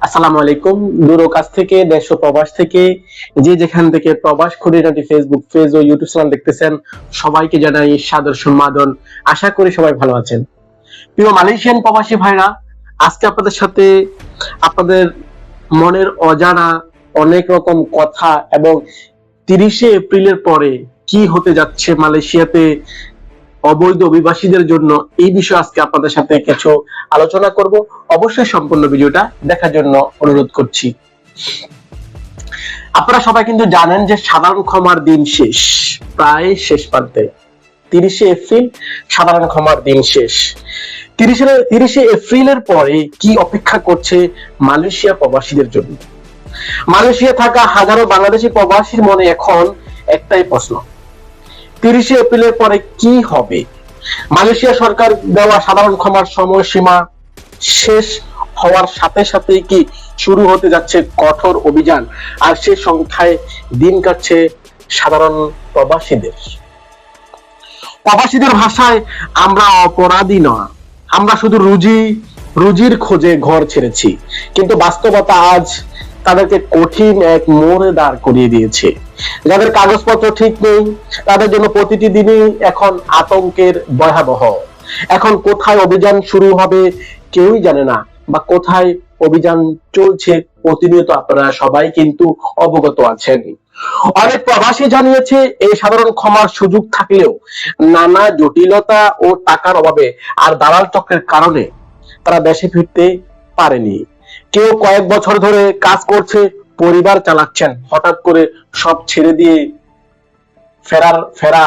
আসসালামু আলাইকুম। দূর ও কাছ থেকে, দেশ ও প্রবাস থেকে, যে যেখান থেকে প্রবাস খুঁটিনাটি ফেসবুক পেজ ও ইউটিউব চ্যানেল দেখতেছেন, সবাইকে জানাই সাদর সম্মাদন। আশা করি সবাই ভালো আছেন। প্রিয় মালয়েশিয়ান প্রবাসী ভাইরা, আজকে আপনাদের সাথে আপনাদের মনের অজানা অনেক রকম কথা এবং 30শে এপ্রিলের পরে কি হতে যাচ্ছে মালয়েশিয়াতে অবৈধ অভিবাসীদের জন্য, এই বিষয়ে আজকে আপনাদের সাথে কিছু আলোচনা করব। অবশ্যই সম্পূর্ণ ভিডিওটা দেখার জন্য অনুরোধ করছি। আপনারা সবাই কিন্তু জানেন যে সাধারণ ক্ষমার দিন শেষ, প্রায় শেষ প্রান্তে। 30শে এপ্রিল সাধারণ ক্ষমার দিন শেষ। 30শে এপ্রিলের পরে কি অপেক্ষা করছে মালয়েশিয়া প্রবাসীদের জন্য? মালয়েশিয়া থাকা হাজারো বাংলাদেশি প্রবাসীর মনে এখন একটাই প্রশ্ন, 30শে এপ্রিলের পরে কি হবে? মালয়েশিয়া সরকার দেওয়া সাধারণ ক্ষমার সময়সীমা শেষ হওয়ার সাথে সাথেই কি শুরু হতে যাচ্ছে কঠোর অভিযান, আর সে সংখ্যায় দিন কাটছে সাধারণ প্রবাসীদের। প্রবাসীদের ভাষায় আমরা অপরাধী নয়, আমরা শুধু রুজির খোঁজে ঘর ছেড়েছি। কিন্তু বাস্তবতা আজ তাদেরকে কঠিন এক মোড়ে দাঁড় করিয়ে দিয়েছে। যাদের কাগজপত্র ঠিক নেই, তাদের জন্য প্রতিটি দিনই এখন আতঙ্কের ভয়াবহ। এখন কোথায় অভিযান শুরু হবে কেউই জানে না, বা কোথায় অভিযান চলছে প্রতিনিয়ত আপনারা সবাই কিন্তু অবগত আছেন। অনেক প্রবাসী জানিয়েছে এই সাধারণ ক্ষমার সুযোগ থাকলেও নানা জটিলতা ও টাকার অভাবে আর দালাল চক্রের কারণে তারা দেশে ফিরতে পারেনি। কেউ কয়েক বছর ধরে কাজ করছে, পরিবার চালাচ্ছেন, হঠাৎ করে সব ছেড়ে দিয়ে ফেরা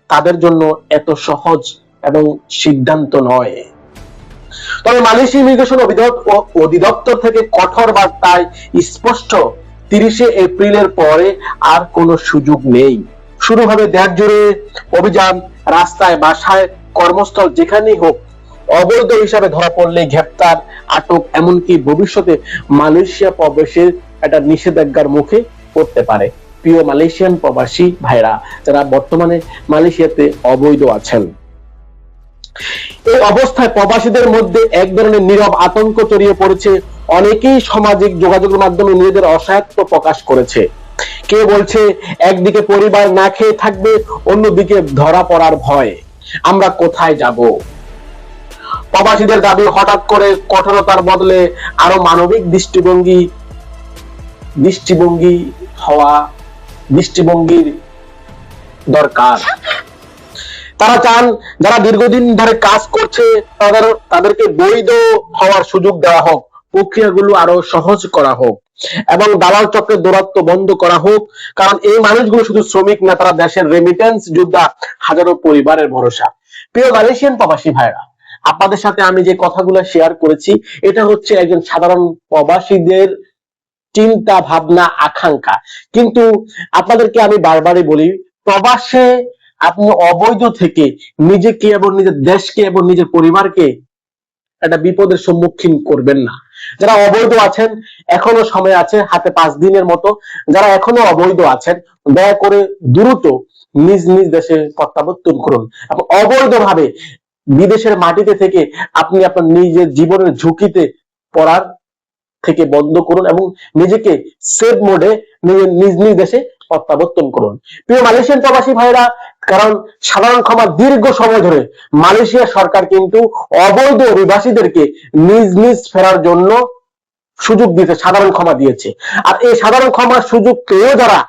তাদের জন্য এত সহজ এবং সিদ্ধান্ত নয়। তবে মালয়েশিয়া ইমিগ্রেশন অধিদপ্তর থেকে কঠোর বার্তায় স্পষ্ট, 30শে এপ্রিলের পরে আর কোনো সুযোগ নেই। শুরু হবে দেশ জুড়ে অভিযান, রাস্তায়, বাসায়, কর্মস্থল, যেখানেই হোক। অবৈধ হিসাবে ধরা পড়লে গ্রেফতার, আটক, এমনকি ভবিষ্যতে মালয়েশিয়া প্রবেশের একটা নিষেধাজ্ঞার মুখে পড়তে পারে। প্রিয় মালয়েশিয়ান প্রবাসী ভাইরা, যারা বর্তমানে মালয়েশিয়াতে অবৈধ আছেন, এই অবস্থায় প্রবাসীদের মধ্যে এক ধরনের নীরব আতঙ্ক ছড়িয়ে পড়েছে। অনেকেই সামাজিক যোগাযোগের মাধ্যমে নিজেদের অসহায়ত্ব প্রকাশ করেছে। কেউ বলছে একদিকে পরিবার না খেয়ে থাকবে, অন্যদিকে ধরা পড়ার ভয়। আমরা কোথায় যাব? প্রবাসীদের দাবি, হঠাৎ করে কঠোরতার বদলে আরো মানবিক দৃষ্টিভঙ্গির দরকার। তারা চান যারা দীর্ঘদিন ধরে কাজ করছে তাদেরকে বৈধ হওয়ার সুযোগ দেওয়া হোক, প্রক্রিয়াগুলো আরো সহজ করা হোক এবং দালাল চক্রের দৌরাত্ম্য বন্ধ করা হোক। কারণ এই মানুষগুলো শুধু শ্রমিক না, তারা দেশের রেমিটেন্স যোদ্ধা, হাজারো পরিবারের ভরসা। প্রিয় মালয়েশিয়ান প্রবাসী ভাইরা, আপনাদের সাথে আমি যে কথাগুলো শেয়ার করেছি, এটা হচ্ছে একজন সাধারণ প্রবাসীদের চিন্তা, ভাবনা, আকাঙ্ক্ষা। কিন্তু আপনাদেরকে আমি বারবারই বলি, প্রবাসে আপনি অবৈধ থেকে নিজেকে এবং নিজের দেশকে এবং নিজের পরিবারকে একটা বিপদের সম্মুখীন করবেন না। যারা অবৈধ আছেন, এখনো সময় আছে, হাতে 5 দিনের মতো। যারা এখনো অবৈধ আছেন, দয়া করে দ্রুত নিজ নিজ দেশে প্রত্যাবর্তন করুন এবং অবৈধভাবে বিদেশের মাটিতে থেকে আপনি আপনার নিজের জীবনের ঝুঁকিতে পড়ার থেকে বন্ধ করুন এবং নিজেকে সেভ মোডে নিজ নিজ দেশে প্রত্যাবর্তন করুন। প্রিয় মালয়েশিয়ান প্রবাসী ভাইরা, কারণ সাধারণ ক্ষমা দীর্ঘ সময় ধরে মালয়েশিয়া সরকার কিন্তু অবৈধ অভিবাসীদেরকে নিজ নিজ ফেরার জন্য সুযোগ দিয়েছে, সাধারণ ক্ষমা দিয়েছে। আর এই সাধারণ ক্ষমার সুযোগ কেউ যারা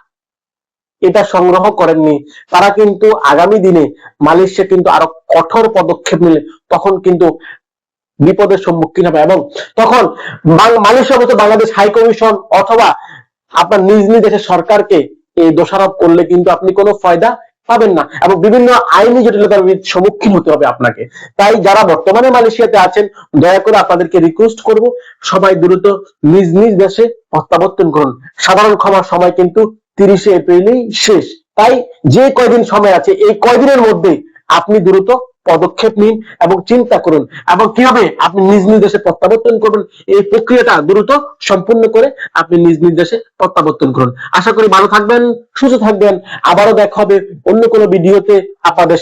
এটা সংগ্রহ করেননি, তারা কিন্তু আগামী দিনে মালয়েশিয়া কিন্তু আরো কঠোর পদক্ষেপ নিলে তখন কিন্তু বিপদের সম্মুখীন হবে এবং তখন মালয়েশিয়া মতো বাংলাদেশ হাই কমিশন অথবা আপনার নিজ নিজ দেশের সরকারকে এই দোষারোপ করলে কিন্তু আপনি কোনো ফায়দা পাবেন না এবং বিভিন্ন আইনি জটিলতার সম্মুখীন হতে হবে আপনাকে। তাই যারা বর্তমানে মালয়েশিয়াতে আছেন, দয়া করে আপনাদেরকে রিকোয়েস্ট করব, সবাই দ্রুত নিজ নিজ দেশে প্রত্যাবর্তন করুন। সাধারণ ক্ষমার সময় কিন্তু 30শে এপ্রিলই শেষ। তাই যে কয়দিন সময় আছে, এই কয়দিনের মধ্যে আপনি দ্রুত পদক্ষেপ নিন এবং চিন্তা করুন এবং কিভাবে আপনি নিজ নিজ দেশে প্রত্যাবর্তন করবেন, এই প্রক্রিয়াটা দ্রুত সম্পূর্ণ করে আপনি নিজ নিজ দেশে প্রত্যাবর্তন করুন। আশা করি ভালো থাকবেন, সুস্থ থাকবেন। আবারও দেখা হবে অন্য কোনো ভিডিওতে আপনাদের